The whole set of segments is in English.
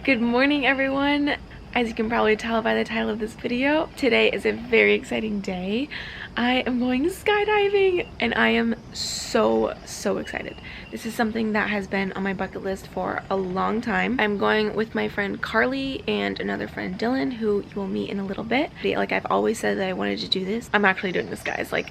Good morning, everyone. As you can probably tell by the title of this video, today is a very exciting day. I am going skydiving and I am so excited. This is something that has been on my bucket list for a long time. I'm going with my friend Carly and another friend Dylan, who you will meet in a little bit. Like, I've always said that I wanted to do this. I'm actually doing this, guys. Like,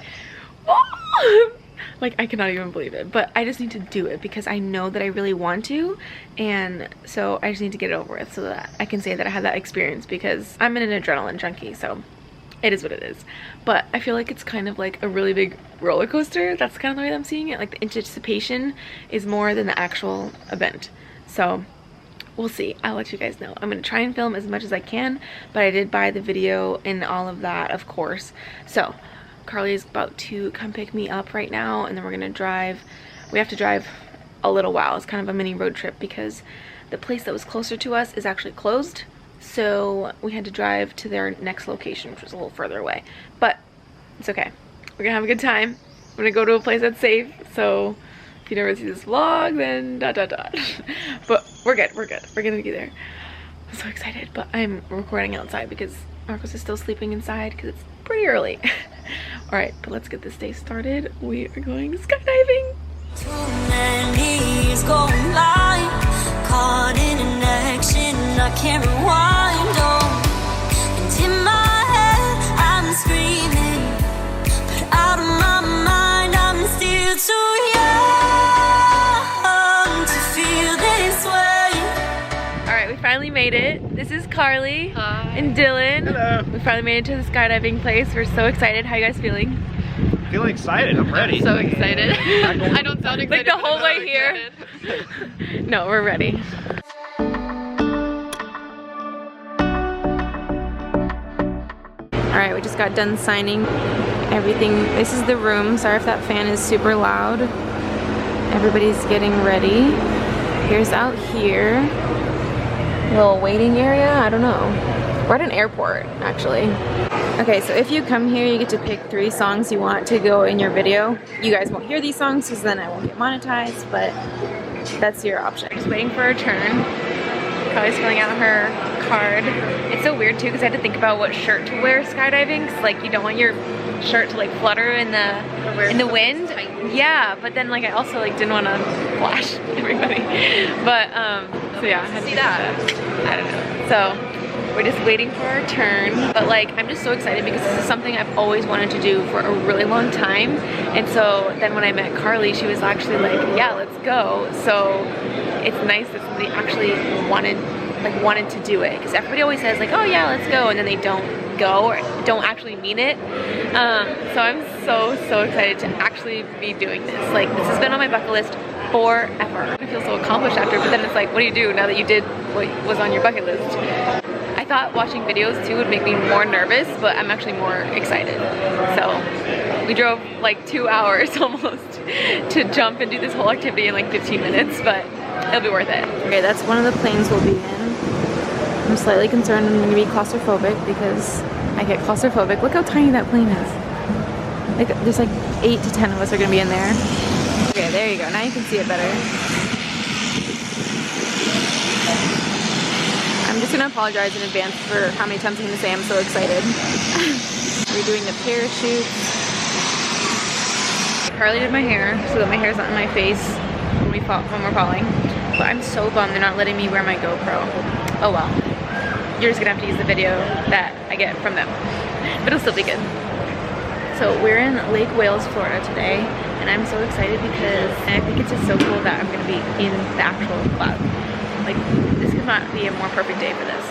oh! Like, I cannot even believe it, but I just need to do it because I know that I really want to, and so I just need to get it over with so that I can say that I had that experience, because I'm an adrenaline junkie, so it is what it is. But I feel like it's kind of like a really big roller coaster. That's kind of the way that I'm seeing it. Like, the anticipation is more than the actual event, so we'll see. I'll let you guys know. I'm gonna try and film as much as I can, but I did buy the video and all of that, of course. So Carly is about to come pick me up right now, and then we're gonna drive. We have to drive a little while. It's kind of a mini road trip because the place that was closer to us is actually closed, so we had to drive to their next location, which was a little further away, but it's okay. We're gonna have a good time. I'm gonna go to a place that's safe, so if you never see this vlog, then ... But we're good, we're gonna be there. I'm so excited, but I'm recording outside because Marcos is still sleeping inside because it's pretty early. All right, but let's get this day started. We are going skydiving. Too many years going by, caught in an action I can't rewind. Oh, and in my head I'm screaming, but out of my mind I'm still too young to feel this way. All right, we finally made it. This is Carly. Hi. And Dylan. Hello. We finally made it to the skydiving place. We're so excited. How you guys feeling? Feeling excited. I'm ready. So excited. I don't sound excited. Like the whole but way I'm here. excited. No, we're ready. All right, we just got done signing everything. This is the room. Sorry if that fan is super loud. Everybody's getting ready. Here's out here. Little waiting area, I don't know. We're at an airport, actually. Okay, so if you come here, you get to pick 3 songs you want to go in your video. You guys won't hear these songs because then I won't get monetized, but that's your option. Just waiting for her turn. Carly's filling out her card. It's so weird too because I had to think about what shirt to wear skydiving, because like you don't want your shirt to like flutter in the wind. Yeah, but then like I also like didn't want to flash everybody. But so yeah, I had to see that. I don't know. So we're just waiting for our turn, but like I'm just so excited because this is something I've always wanted to do for a really long time. And so then when I met Carly, she was actually like, yeah, let's go. So it's nice that somebody actually wanted to do it, because everybody always says like, oh yeah, let's go, and then they don't go or don't actually mean it. So I'm so excited to actually be doing this. Like, this has been on my bucket list forever. I feel so accomplished after, but then it's like, what do you do now that you did what was on your bucket list? I thought watching videos too would make me more nervous, but I'm actually more excited. So we drove like 2 hours almost to jump and do this whole activity in like 15 minutes, but it'll be worth it. Okay, that's one of the planes we'll be in. I'm slightly concerned I'm gonna be claustrophobic because I get claustrophobic. Look how tiny that plane is. Like, there's like 8 to 10 of us are gonna be in there. Okay, there you go. Now you can see it better. I'm just gonna apologize in advance for how many times I'm gonna say I'm so excited. We're doing the parachute. Carly did my hair so that my hair's not in my face when we're falling. But I'm so bummed they're not letting me wear my GoPro. Oh well. You're just gonna have to use the video that I get from them. But it'll still be good. So we're in Lake Wales, Florida today, and I'm so excited because I think it's just so cool that I'm gonna be in the actual cloud. Like, this could not be a more perfect day for this.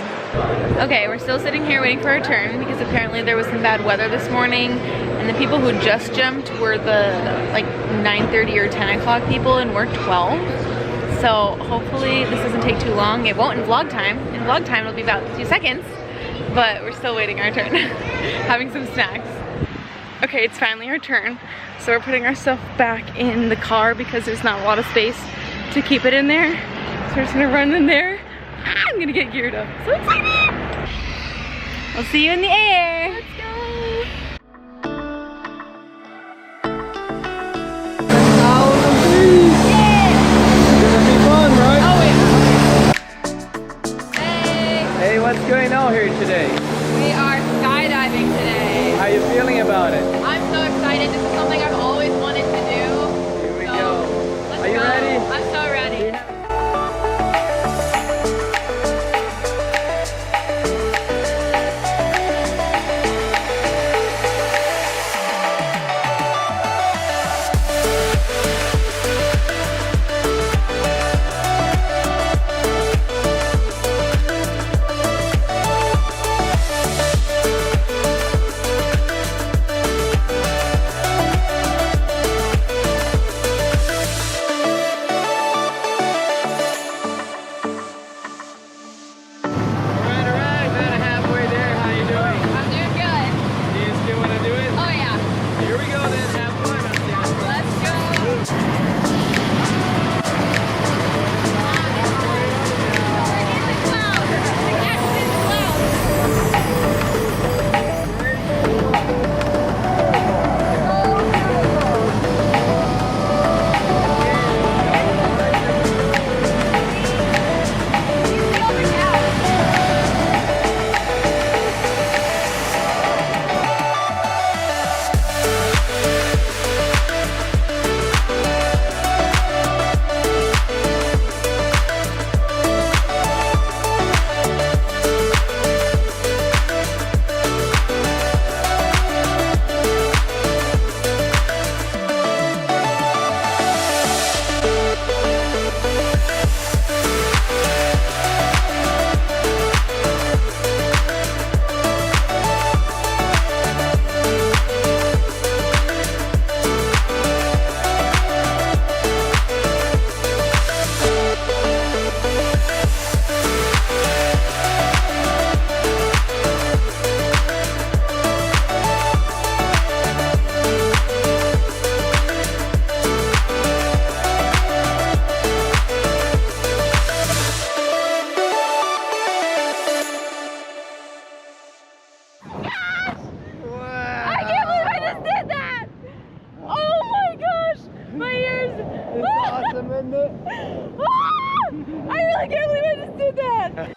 Okay, we're still sitting here waiting for our turn because apparently there was some bad weather this morning, and the people who just jumped were the like 9:30 or 10 o'clock people, and we're 12. So hopefully this doesn't take too long. It won't in vlog time. In vlog time it'll be about 2 seconds, but we're still waiting our turn. Having some snacks. Okay, it's finally our turn. So we're putting our stuff back in the car because there's not a lot of space to keep it in there. So we're just gonna run in there. I'm gonna get geared up. So excited! I'll see you in the air. Let's go. It's gonna be fun, right? Oh wait. Hey, what's going on here today? We are skydiving today. How are you feeling about it? I'm so excited. This is something I've always wanted to do. Here we So, go. Let's Are you go. ready? I'm so ready. Alright, about halfway there. How you doing? I'm doing good. Do you still want to do it? Oh yeah. Here we go then. Have fun up there. Let's go. I can't believe I just did that! Oh my gosh! My ears! It's awesome, isn't it? Ah! I really can't believe I just did that!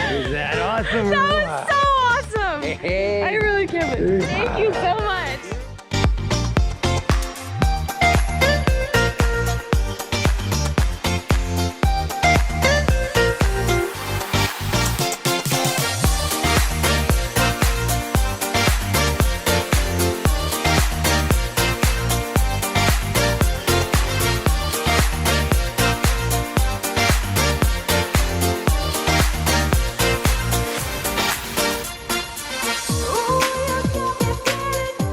Is that awesome? That was so awesome. I really can't believe it. Thank you so much. Ooh, you got me feeling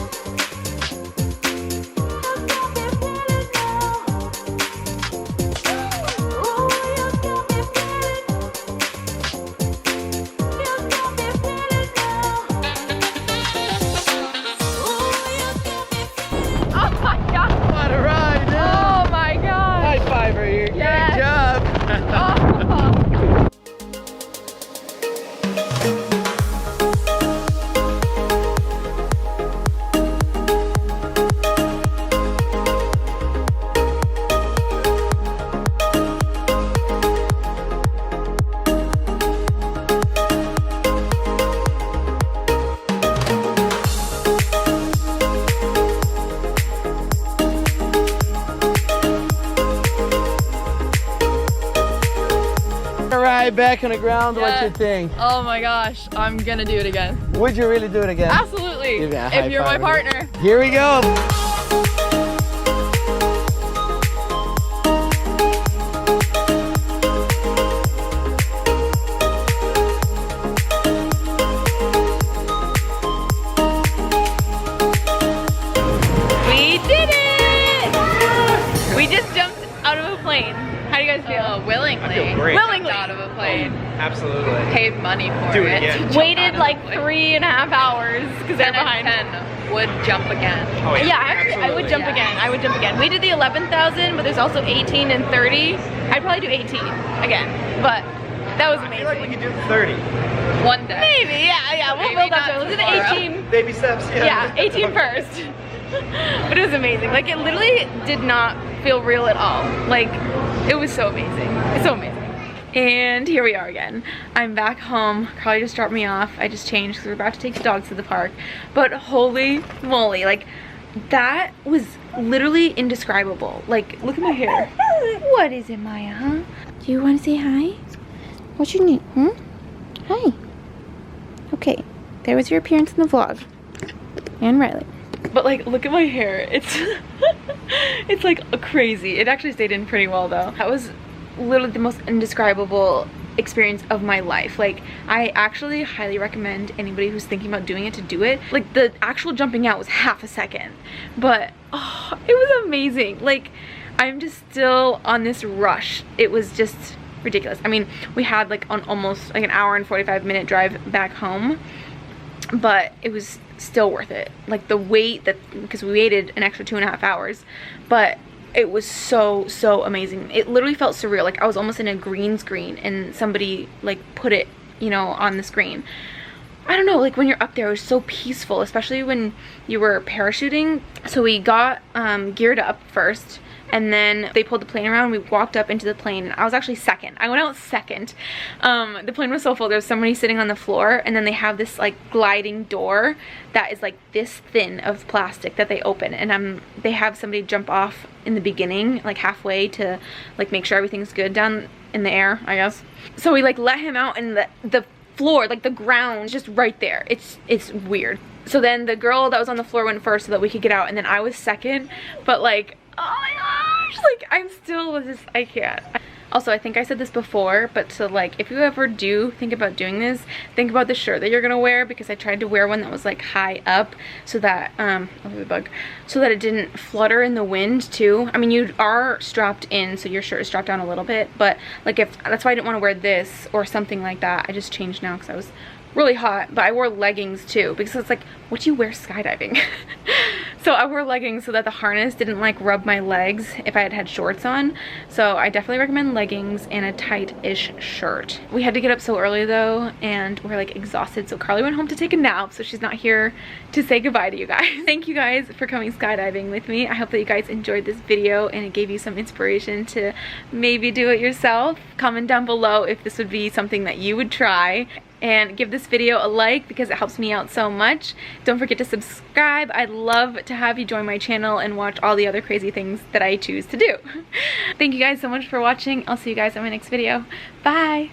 back on the ground, what Yeah. you think? Oh my gosh, I'm gonna do it again. Would you really do it again? Absolutely. Give me a high If you're my five. partner. Here we go. We did it! We just jumped out of a plane. How do you guys feel? Willingly. I feel great. Willingly. Out of a plane. Absolutely. Paid money for Do it it. again. Jump out Waited of like a plane. 3.5 hours because they're 10 behind. and 10 would jump again. Oh, Yeah, actually, I would absolutely. jump again. I would jump again. We did the 11,000, but there's also 18 and 30. I'd probably do 18 again, but that was I amazing. feel like we could do the 30. One day. Maybe, yeah, we'll Maybe build up not to it. Let's do the tomorrow. 18. Baby steps. Yeah, 18 first. But it was amazing. Like, it literally did not feel real at all. Like, it was so amazing. It's so amazing. And here we are again. I'm back home. Carly just dropped me off. I just changed because we're about to take the dogs to the park. But holy moly, like, that was literally indescribable. Like, look at my hair. What is it, Maya, huh? Do you want to say hi? What's your name? Hi. Okay, there was your appearance in the vlog. And Riley. But like, look at my hair. It's it's like crazy. It actually stayed in pretty well though. That was literally the most indescribable experience of my life. Like, I actually highly recommend anybody who's thinking about doing it to do it. Like, the actual jumping out was half a second, but oh, it was amazing. Like, I'm just still on this rush. It was just ridiculous. I mean, we had like almost like an hour and 45-minute drive back home, but it was still worth it. Like, the wait, that because we waited an extra 2.5 hours, but it was so amazing. It literally felt surreal. Like, I was almost in a green screen and somebody like put it, you know, on the screen. I don't know, like, when you're up there, it was so peaceful, especially when you were parachuting. So we got geared up first, and then they pulled the plane around. We walked up into the plane, and I was actually second. I went out second. The plane was so full. There was somebody sitting on the floor, and then they have this like gliding door that is like this thin of plastic that they open, and they have somebody jump off in the beginning, like halfway, to like make sure everything's good down in the air, I guess. So we like let him out, and the floor, like the ground, just right there. It's weird. So then the girl that was on the floor went first so that we could get out, and then I was second. But like, oh my gosh, like, I'm still just, I can't. Also, I think I said this before, but so like, if you ever do think about doing this, think about the shirt that you're gonna wear, because I tried to wear one that was like high up so that oh, the bug, so that it didn't flutter in the wind too. I mean, you are strapped in, so your shirt is strapped down a little bit, but like, if that's why I didn't want to wear this or something like that. I just changed now because I was really hot, but I wore leggings too, because it's like, what do you wear skydiving? So I wore leggings so that the harness didn't like rub my legs if I had had shorts on. So I definitely recommend leggings and a tight-ish shirt. We had to get up so early though, and we're like exhausted, so Carly went home to take a nap, so she's not here to say goodbye to you guys. Thank you guys for coming skydiving with me. I hope that you guys enjoyed this video and it gave you some inspiration to maybe do it yourself. Comment down below if this would be something that you would try, and give this video a like because it helps me out so much. Don't forget to subscribe. I'd love to have you join my channel and watch all the other crazy things that I choose to do. Thank you guys so much for watching. I'll see you guys in my next video. Bye!